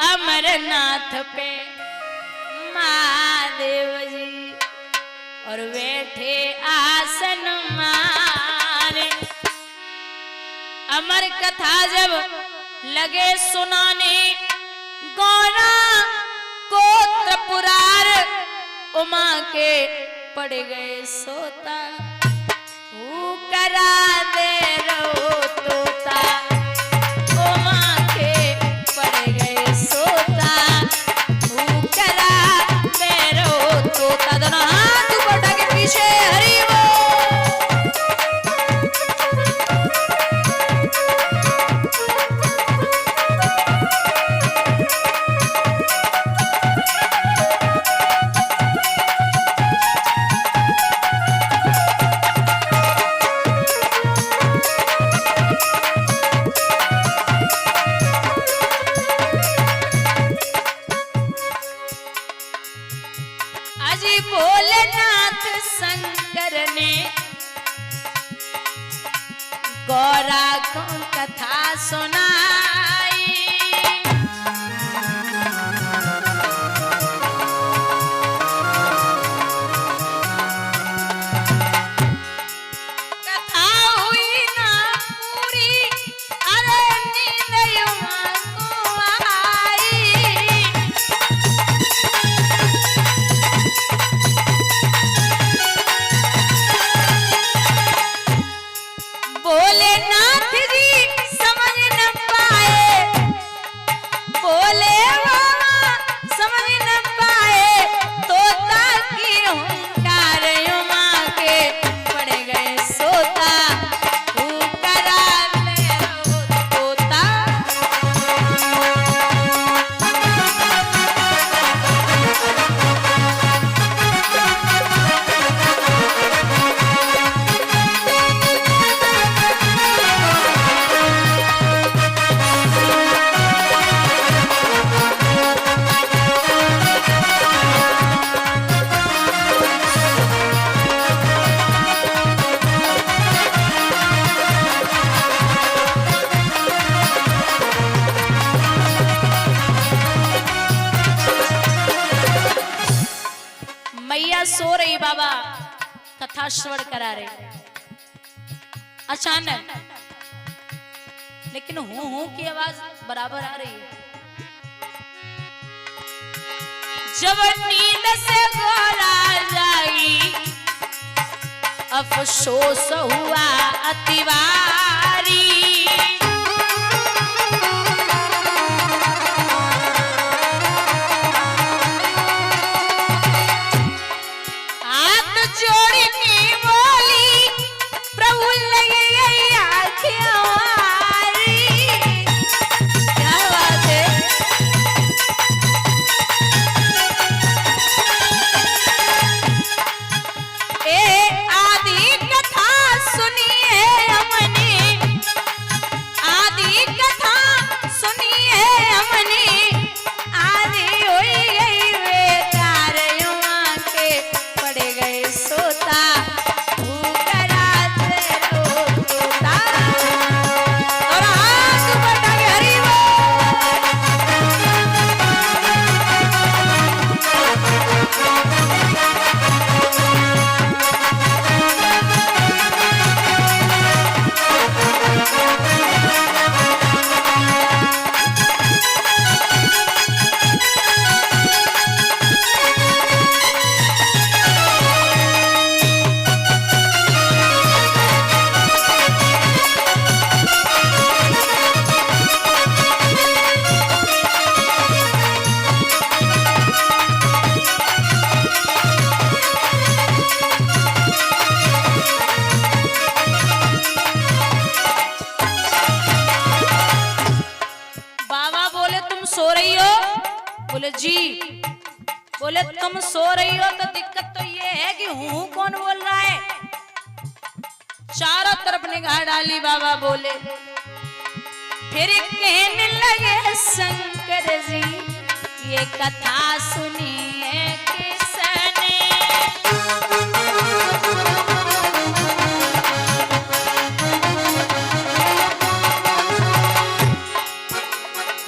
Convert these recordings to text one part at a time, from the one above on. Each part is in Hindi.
अमरनाथ पे महादेव जी और बैठे आसन मारे। अमर कथा जब लगे सुनाने गौरा गोत्र पुरार उमा के पड़ गए सोता करा दे रो तोता उमा के पड़ गए सोता करा दे रो तोता। दोनों हाथ ऊपर उठा के पीछे हरि भोलेनाथ शंकर ने गौरा को कथा सुनाई। कथा हुई ना पूरी अरे नींद युवा को आई। भोलेनाथ जी समझ न पाए, भोले बाबा समझ न पाए, तोता की हुंकार उमा के पड़ गए सोता करा ले रो तोता। मैया सो रही, बाबा कथा श्रवण करा रहे। अचानक लेकिन हूं की आवाज बराबर आ रही है। जब नींद से गौरा जागी अफसोस हुआ अतिवारी। बोले जी। बोले तुम सो रही हो तो दिक्कत तो ये है कि हूँ कौन बोल रहा है। चारों तरफ निगाह डाली, बाबा बोले। फिर कहने लगे शंकर जी ये कथा सुनिए किसने।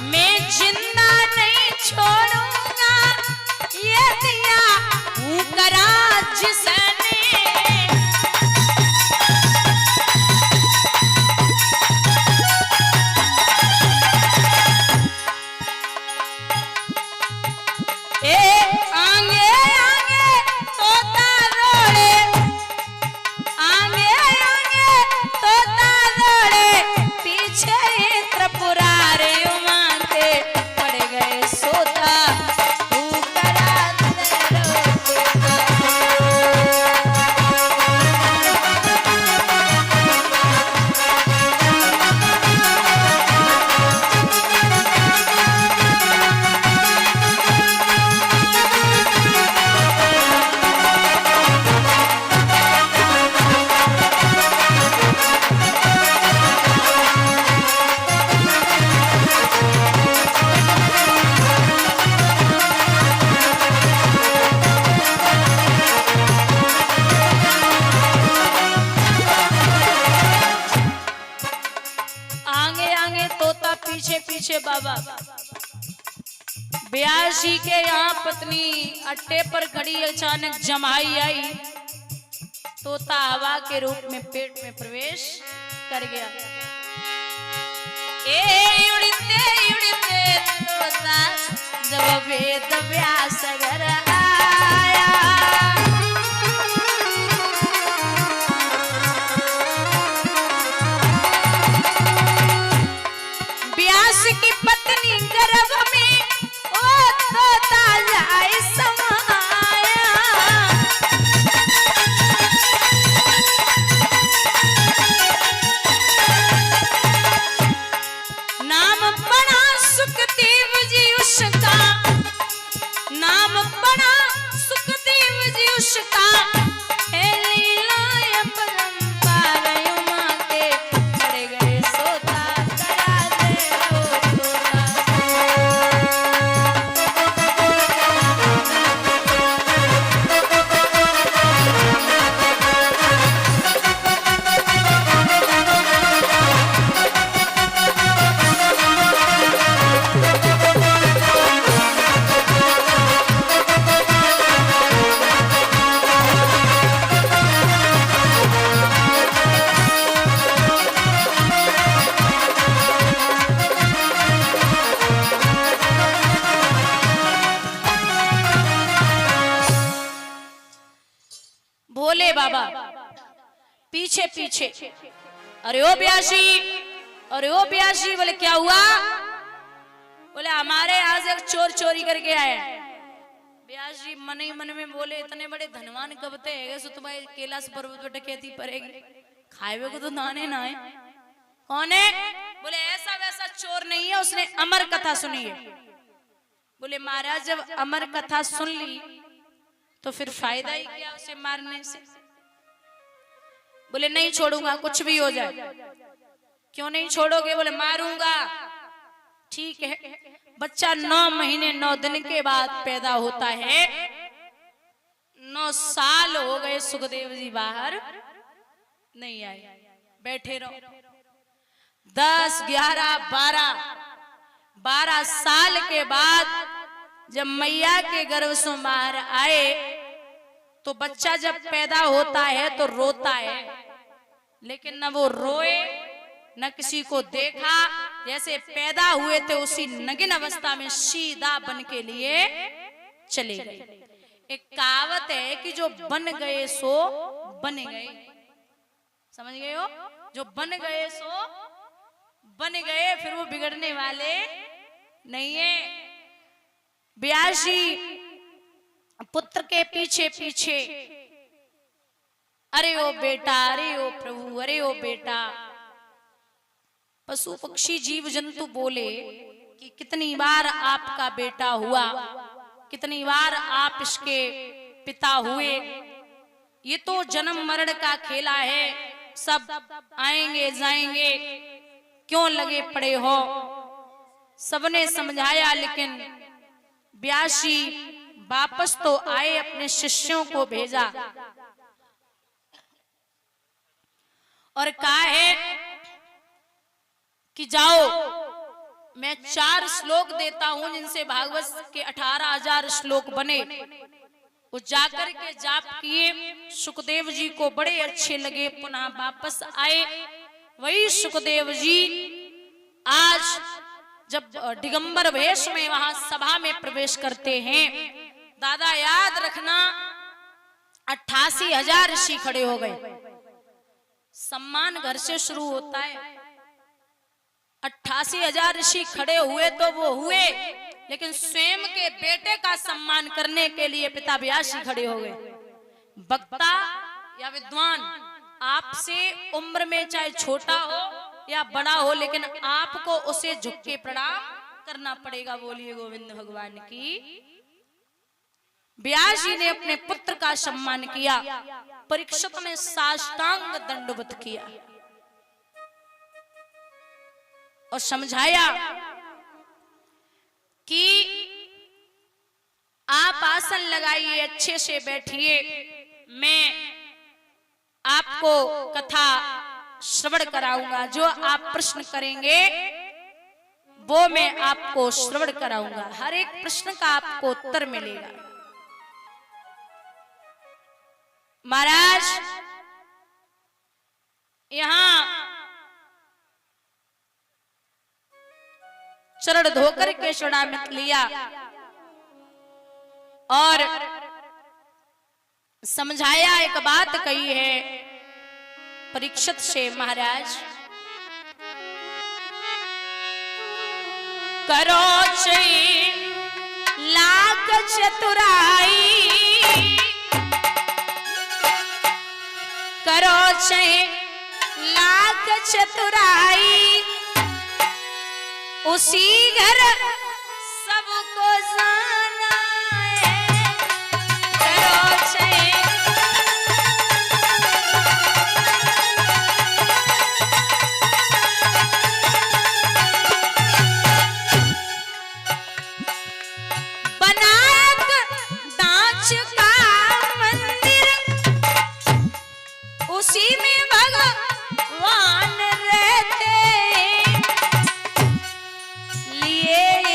मैं जिंदा नहीं छोड़ूंगा ये दिया हूँ करा जिसने। पीछे पीछे बाबा। ब्यासी के यहाँ पत्नी अट्टे पर खड़ी, अचानक जमाई आई। तोता हवा के रूप में पेट में प्रवेश कर गया। उड़ते उड़ते तोता जब वेद व्यास घर आया, व्यास की पत्नी गर्भ में ओ तोता जाए समाया। नाम बड़ा सुखदेव जी उसका, नाम बड़ा सुखदेव जी उसका, है लीला अपरंपार उमा के पड़ गए सोता करा दे ओ भोले बाबा पीछे पीछे। अरे ओ ब्यासी, अरे ओ ब्यासी। बोले क्या हुआ? बोले हमारे यहाँ से एक चोर चोरी करके आया। ब्यासी मन ही मन में बोले इतने बड़े धनवान कबते है सो तुम्हारे कैलाश पर्वत पर डकैती पड़ेगी, खाए को तो दाने ना है। कौन है? बोले ऐसा वैसा चोर नहीं है, उसने अमर कथा सुनी है। बोले महाराज जब अमर कथा सुन ली तो फिर फायदा ही क्या उसे मारने से? बोले नहीं छोड़ूंगा कुछ भी हो जाए। क्यों नहीं छोड़ोगे? बोले मारूंगा। ठीक है। बच्चा 9 महीने 9 दिन के बाद पैदा होता है। 9 साल हो गए, सुखदेव जी बाहर नहीं आए, बैठे रहो। 10, 11, 12 साल के बाद जब मैया के गर्भ से बाहर आए तो बच्चा जब पैदा होता है तो रोता है, लेकिन न वो रोए न किसी को देखा। जैसे पैदा हुए थे उसी नगिन अवस्था में सीधा बन के लिए चले गए। एक कहावत है कि जो बन गए सो बन गए, समझ गए हो? जो बन गए सो बन गए, फिर वो बिगड़ने वाले नहीं है। ब्यासी पुत्र के पीछे पीछे, अरे ओ बेटा, अरे ओ प्रभु, अरे ओ बेटा। पशु पक्षी जीव जंतु बोले कि कितनी बार आपका बेटा हुआ, कितनी बार आप इसके पिता हुए। ये तो जन्म मरण का खेला है, सब आएंगे जाएंगे, क्यों लगे पड़े हो? सबने समझाया, लेकिन ब्यासी वापस तो आए, अपने शिष्यों को भेजा और कहा है कि जाओ मैं 4 श्लोक देता हूं जिनसे भागवत के 18,000 श्लोक बने। वो जाकर के जाप किए, सुखदेव जी को बड़े अच्छे लगे, पुनः वापस आए। वही सुखदेव जी आज जब दिगंबर वेश में वहां सभा में प्रवेश करते हैं, दादा याद रखना 88,000 ऋषि खड़े हो गए। सम्मान घर से शुरू होता है। 88,000 ऋषि खड़े हुए तो वो हुए, लेकिन स्वयं के बेटे का सम्मान करने के लिए पिता व्यास जी खड़े हो गए। वक्ता या विद्वान आपसे उम्र में चाहे छोटा हो या बड़ा हो, लेकिन आपको उसे झुक के प्रणाम करना पड़ेगा। बोलिए गोविंद भगवान की। व्यास जी ने अपने पुत्र का सम्मान किया, परीक्षित ने साष्टांग दंडवत किया और समझाया कि आप आसन लगाइए, अच्छे से बैठिए, मैं आपको कथा श्रवण कराऊंगा। जो आप प्रश्न करेंगे वो मैं आपको श्रवण कराऊंगा। हर एक प्रश्न का आपको उत्तर मिलेगा। महाराज यहां चरण धोकर के चरणामृत लिया और समझाया, एक बात कही है परीक्षित से, महाराज करो चई लाख चतुराई, करो चई लाख चतुराई, उसी घर सबको जाना है। करो चई उसी में भगवान रहते, लिए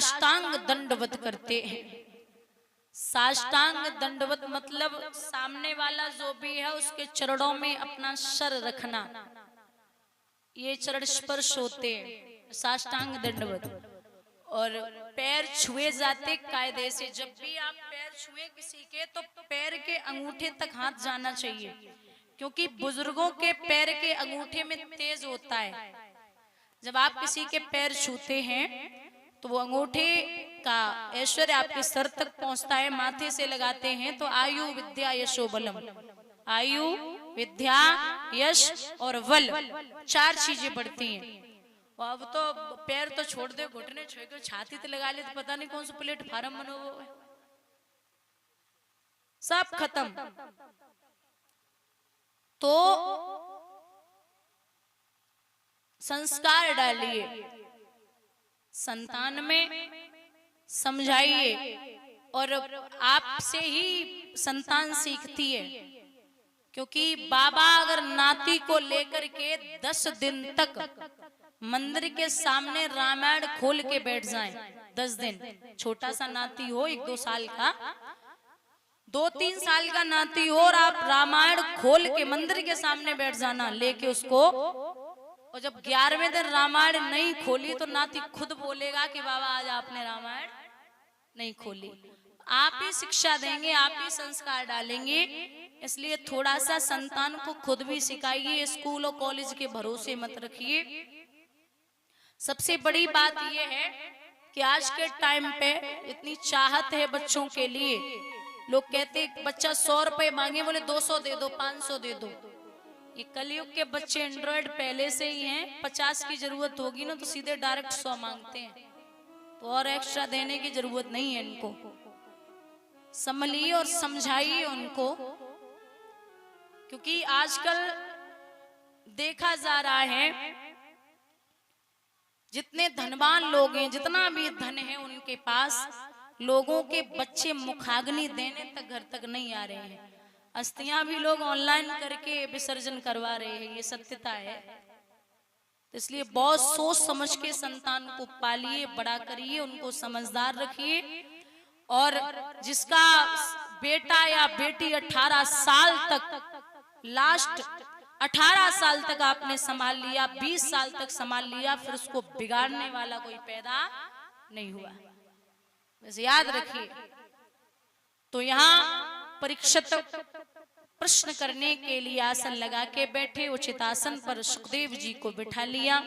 साष्टांग दंडवत करते हैं। साष्टांग दंडवत मतलब सामने वाला जो भी है उसके चरणों में अपना सर रखना, ये चरण स्पर्श होते हैं, साष्टांग दंडवत। और पैर छुए जाते कायदे से, जब भी आप पैर छुए किसी के तो पैर के अंगूठे तक हाथ जाना चाहिए, क्योंकि बुजुर्गों के पैर के अंगूठे में तेज होता है। जब आप किसी के पैर छूते हैं तो वो अंगूठे का ऐश्वर्य आपके सर तक पहुंचता है, माथे से लगाते हैं तो आयु विद्या यशो बलम, आयु विद्या यश और बल, 4 चीजें बढ़ती हैं। अब तो पैर तो छोड़ दे, घुटने छोड़ के छाती तो लगा ले तो पता नहीं कौन सा प्लेटफार्म बनो, वो सब खत्म। तो संस्कार डालिए संतान में, समझाइए, और आपसे ही संतान सीखती है। क्योंकि बाबा अगर नाती को लेकर के 10 दिन तक मंदिर के सामने रामायण खोल के बैठ जाएं, 10 दिन, छोटा सा नाती हो 1-2 साल का, 2-3 साल का नाती हो, और आप रामायण खोल के मंदिर के सामने बैठ जाना लेके उसको, और जब 11वें दिन रामायण नहीं खोली तो नाती खुद बोलेगा कि बाबा आज आपने रामायण नहीं खोली। आप ही शिक्षा देंगे, आप ही संस्कार डालेंगे, इसलिए थोड़ा सा संतान को खुद भी सिखाइए, स्कूल और कॉलेज के भरोसे मत रखिए। सबसे बड़ी बात यह है कि आज के टाइम पे इतनी चाहत है बच्चों के लिए, लोग कहते बच्चा 100 रुपए मांगे, बोले 200 दे दो, 500 दे दो। ये कलयुग के बच्चे एंड्रॉइड पहले से ही हैं, 50 की जरूरत होगी ना तो सीधे डायरेक्ट 100 मांगते हैं, तो और एक्स्ट्रा देने की जरूरत नहीं है इनको। संभलिए और समझाइए उनको, क्योंकि आजकल देखा जा रहा है जितने धनवान लोग हैं, जितना भी धन है उनके पास, लोगों के बच्चे मुखाग्नि देने तक घर तक नहीं आ रहे हैं। अस्थियां भी लोग ऑनलाइन करके विसर्जन करवा रहे हैं, ये सत्यता है। तो इसलिए बहुत सोच समझ के संतान को पालिए, बड़ा करिए, उनको समझदार रखिए। और जिसका बेटा या बेटी 18 साल तक, लास्ट 18 साल तक आपने संभाल लिया, 20 साल तक संभाल लिया, फिर उसको बिगाड़ने वाला कोई पैदा नहीं हुआ, बस याद रखिए। तो यहाँ परीक्षित प्रश्न करने के लिए आसन लगा के बैठे, उचित आसन पर सुखदेव जी को बिठा लिया।